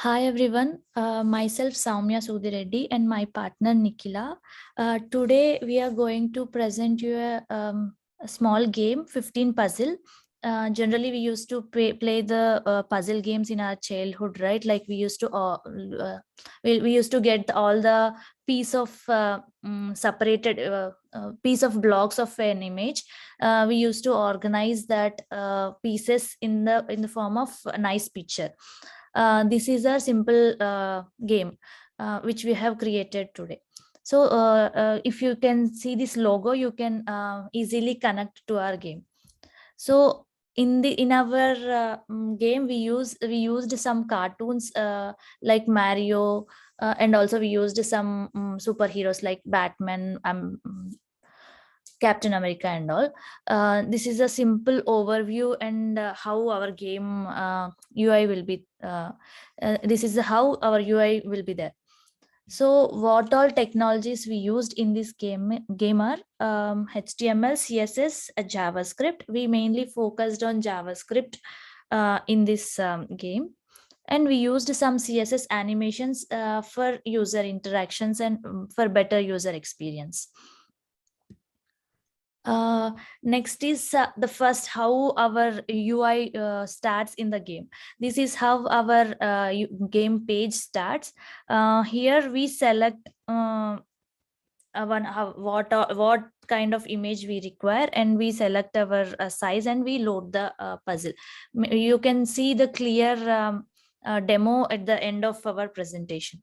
Hi everyone, myself Soumya Sudhireddy and my partner Nikhila. Today we are going to present you a small game, 15 puzzle. Generally, we used to play the puzzle games in our childhood, right? Like we used to get all the piece of separated piece of blocks of an image. We used to organize that pieces in the form of a nice picture. This is a simple game which we have created today. So if you can see this logo, you can easily connect to our game. So in our game, we used some cartoons like Mario, and also we used some superheroes like Batman, Captain America and all. This is a simple overview and how our game UI will be. This is how our UI will be there. So what all technologies we used in this game are HTML, CSS, JavaScript. We mainly focused on JavaScript in this game. And we used some CSS animations for user interactions and for better user experience. Next is the first how our UI starts in the game. This is how our game page starts. Here we select what kind of image we require, and we select our size, and we load the puzzle. You can see the clear demo at the end of our presentation.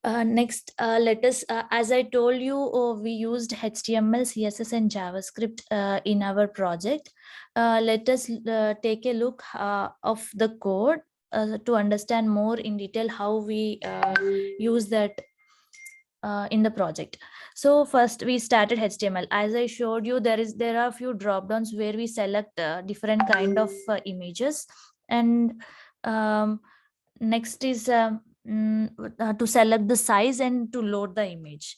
Next, let us, as I told you, we used HTML, CSS, and JavaScript in our project. Let us take a look of the code to understand more in detail how we use that in the project. So first we started HTML. As I showed you, there are a few drop downs where we select different kind of images, and next is to select the size and to load the image.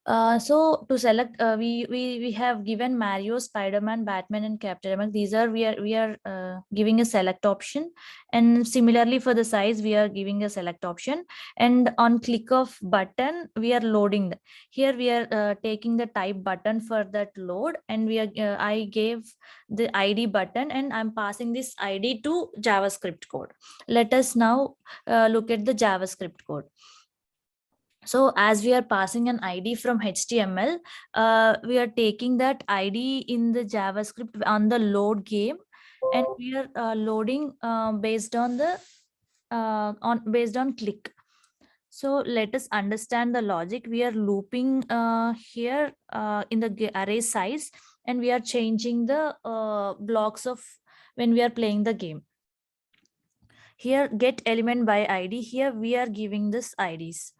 So to select, we have given Mario, Spider-Man, Batman, and Captain America. These are we are giving a select option, and similarly for the size, we are giving a select option. And on click of button, we are loading. Here we are taking the type button for that load, and we are I gave the ID button, and I'm passing this ID to JavaScript code. Let us now look at the JavaScript code. So as we are passing an ID from HTML, we are taking that ID in the JavaScript on the load game, and we are loading based on the based on click. So let us understand the logic. We are looping here in the array size, and we are changing the blocks of when we are playing the game. Here get element by ID. Here we are giving this IDs.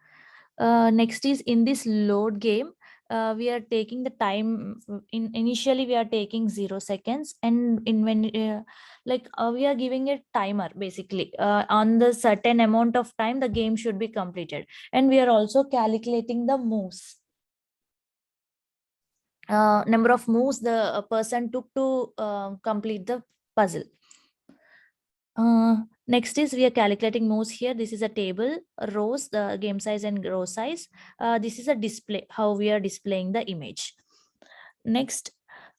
Next is in this load game, we are taking the time. Initially we are taking 0 seconds, and in when we are giving a timer basically on the certain amount of time the game should be completed, and we are also calculating the moves, number of moves the person took to complete the puzzle. Next is we are calculating moves here. This is a table, rows, the game size and row size. This is a display, how we are displaying the image. Next,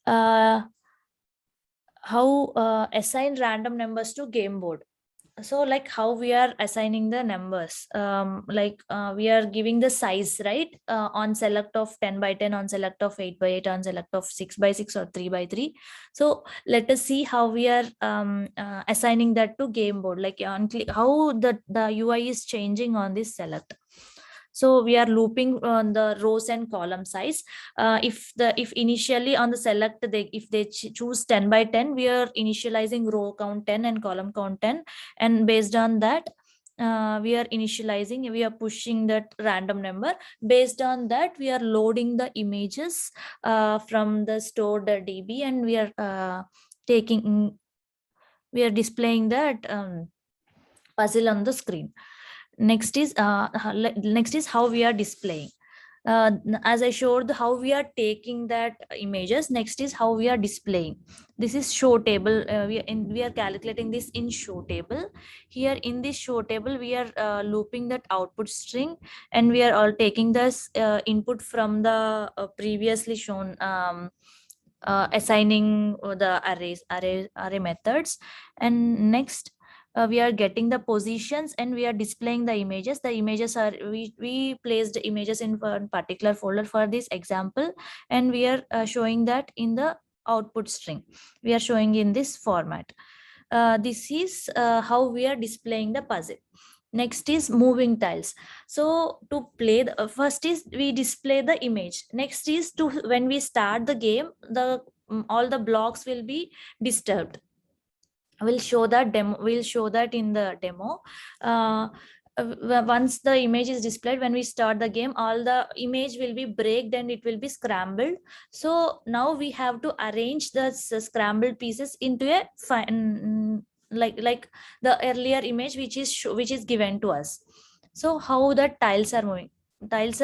how assign random numbers to game board. So like how we are assigning the numbers, we are giving the size, right, on select of 10 by 10, on select of 8 by 8, on select of 6 by 6 or 3 by 3. So let us see how we are assigning that to game board, like on how the UI is changing on this select. So we are looping on the rows and column size. If initially on the select if they choose 10 by 10, we are initializing row count 10 and column count 10, and based on that we are initializing, we are pushing that random number. Based on that, we are loading the images from the stored DB, and we are displaying that puzzle on the screen. Next is how we are displaying. As I showed how we are taking that images, next is how we are displaying. This is show table. We are calculating this in show table. Here in this show table, we are looping that output string, and we are all taking this input from the previously shown assigning the array methods. And next, we are getting the positions and we are displaying the images. The images are, we placed images in one particular folder for this example, and we are showing that in the output string. We are showing in this format. This is how we are displaying the puzzle. Next is moving tiles. So to play the first is we display the image. Next is to, when we start the game, the all the blocks will be disturbed. We'll show that demo, we'll show that in the demo. Once the image is displayed, when we start the game, all the image will be breaked and it will be scrambled. So now we have to arrange the scrambled pieces into a fine, like the earlier image which is given to us. So how the tiles are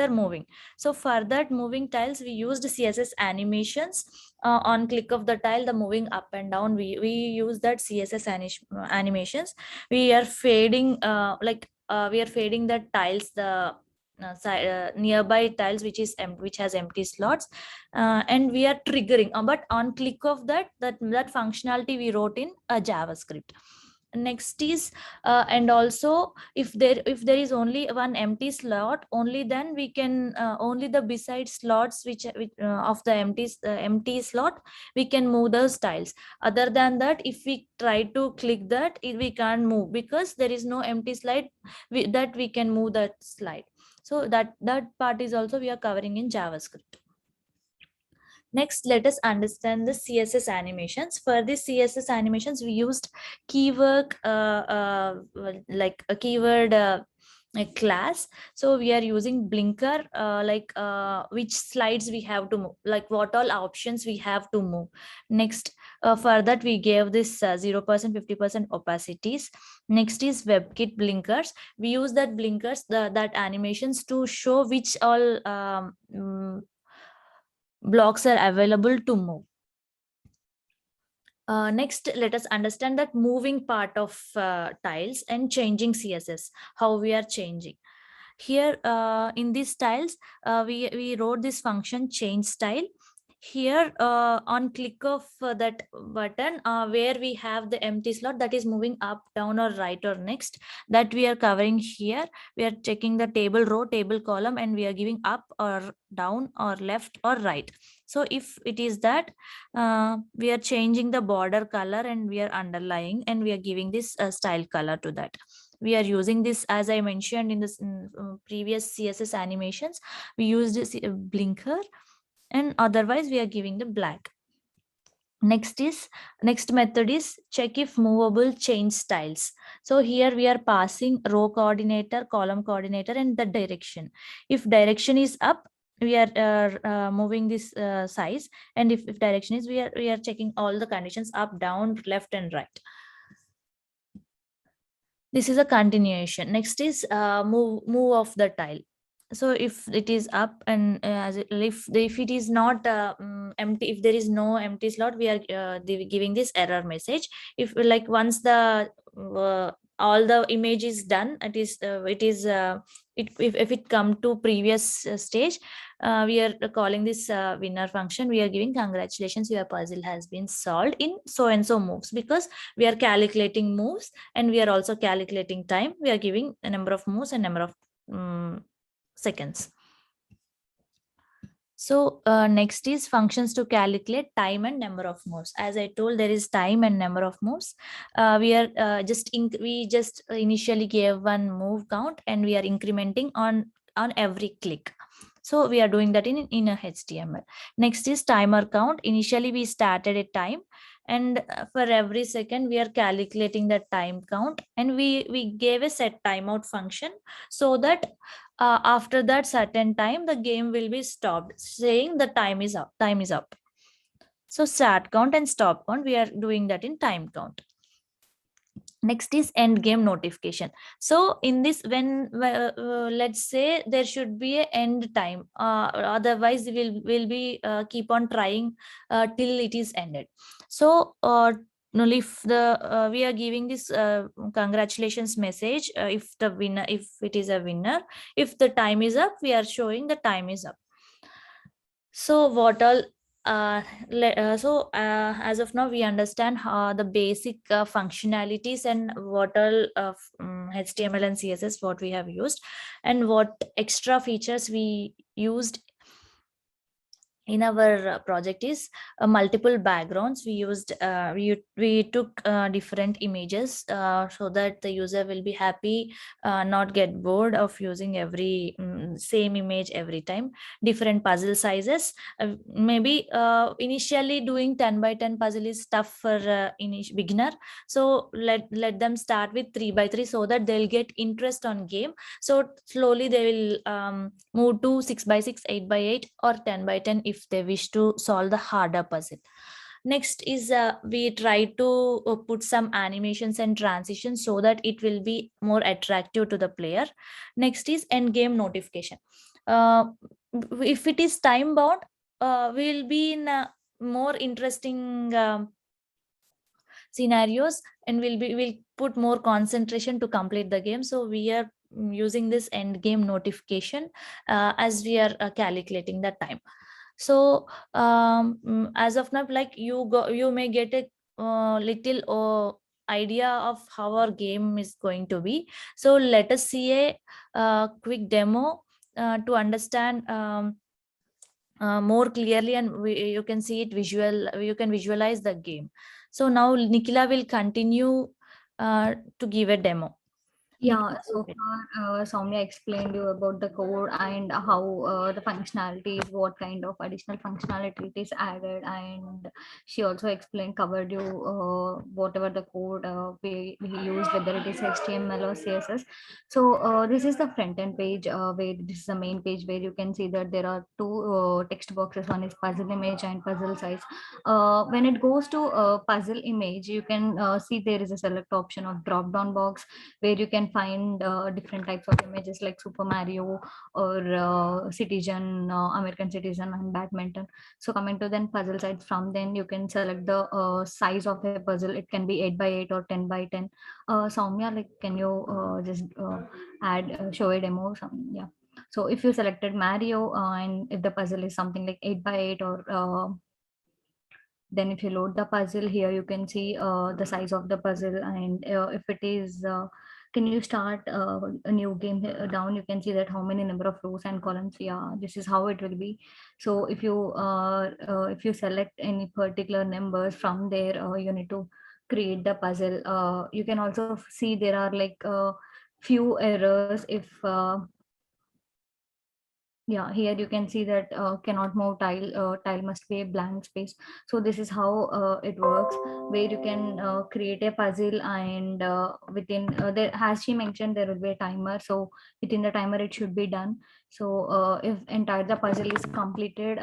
moving, so for that moving tiles we used CSS animations. On click of the tile, the moving up and down, we use that CSS animations. We are fading we are fading the tiles, the nearby tiles which is which has empty slots, and we are triggering, but on click of that functionality we wrote in a JavaScript. Next is and also if there is only one empty slot, only then we can only the beside slots which of the empty slot, we can move those tiles. Other than that, if we try to click that, we can't move because there is no empty slide that we can move that slide. So that part is also we are covering in JavaScript. Next, let us understand the CSS animations. For this CSS animations, we used keyword, like a keyword a class. So we are using blinker, which slides we have to move, like what all options we have to move. Next, for that we gave this 0%, 50% opacities. Next is WebKit blinkers. We use that blinkers, that animations to show which all blocks are available to move. Next, let us understand that moving part of tiles and changing CSS, how we are changing. Here in these tiles, we wrote this function change style. Here on click of that button, where we have the empty slot that is moving up, down, or right, or next, that we are covering here. We are checking the table row, table column, and we are giving up or down or left or right. So if it is that, we are changing the border color and we are underlying, and we are giving this style color to that. We are using this, as I mentioned in this previous CSS animations, we used this blinker, and otherwise we are giving the black. Next method is check if movable change styles. So here we are passing row coordinator, column coordinator, and the direction. If direction is up, we are moving this size, and if direction is, we are checking all the conditions up, down, left, and right. This is a continuation. Next is move of the tile. So if it is up, and if it is not empty, if there is no empty slot, we are giving this error message. If like once the all the image is done, if it come to previous stage, we are calling this winner function. We are giving congratulations, your puzzle has been solved in so and so moves, because we are calculating moves and we are also calculating time. We are giving a number of moves and number of seconds. So next is functions to calculate time and number of moves. As I told, there is time and number of moves. We just initially gave one move count, and we are incrementing on every click. So we are doing that in a HTML. Next is timer count. Initially we started a time, and for every second we are calculating the time count, and we gave a set timeout function, so that after that certain time the game will be stopped, saying the time is up. So start count and stop count, we are doing that in time count. Next is end game notification. So in this, when let's say there should be a end time, otherwise will be keep on trying till it is ended. So if the we are giving this congratulations message, if the winner, if it is a winner, if the time is up, we are showing the time is up. So what all as of now we understand the basic functionalities and what all HTML and CSS what we have used, and what extra features we used in our project is multiple backgrounds. We used we took different images so that the user will be happy, not get bored of using every same image every time. Different puzzle sizes, maybe initially doing 10 by 10 puzzle is tough for beginner, so let them start with 3 by 3 so that they'll get interest on game. So slowly they will move to 6 by 6, 8 by 8, or 10 by 10 if they wish to solve the harder puzzle. Next is we try to put some animations and transitions so that it will be more attractive to the player. Next is end game notification. uh, if it is time bound, we'll be in a more interesting scenarios, and we'll put more concentration to complete the game. So we are using this end game notification as we are calculating the time. So as of now, like you may get a little idea of how our game is going to be. So let us see a quick demo to understand more clearly, and you can see it you can visualize the game. So now Nikila will continue to give a demo. Yeah, Nikila, go so ahead. far Soumya explained you about the code and how the functionalities, what kind of additional functionality it is added, and she also explained, covered you whatever the code we use, whether it is HTML or CSS. So this is the front end page where this is the main page where you can see that there are two text boxes. One is puzzle image and puzzle size. When it goes to puzzle image, you can see there is a select option of drop down box where you can find different types of images like Super Mario or Citizen, American Citizen, and badminton. So coming to then puzzle sides, from then you can select the size of the puzzle. It can be 8 by 8 or 10 by 10. Soumya, like, can you just add show a demo? Yeah. So if you selected Mario and if the puzzle is something like 8 by 8 or then if you load the puzzle here, you can see the size of the puzzle, and if it is can you start a new game down, you can see that how many number of rows and columns. Yeah, this is how it will be. So if you select any particular numbers from there, you need to create the puzzle. You can also see there are like few errors if yeah, here you can see that cannot move tile, tile must be a blank space. So this is how it works, where you can create a puzzle, and within there, as she mentioned, there will be a timer. So within the timer it should be done. So if entire the puzzle is completed,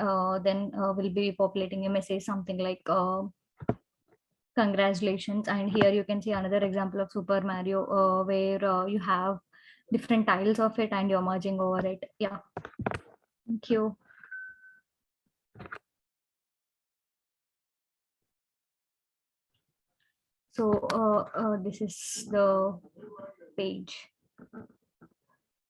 then we'll be populating a message something like congratulations. And here you can see another example of Super Mario where you have different tiles of it and you're merging over it. Yeah, thank you. So this is the page.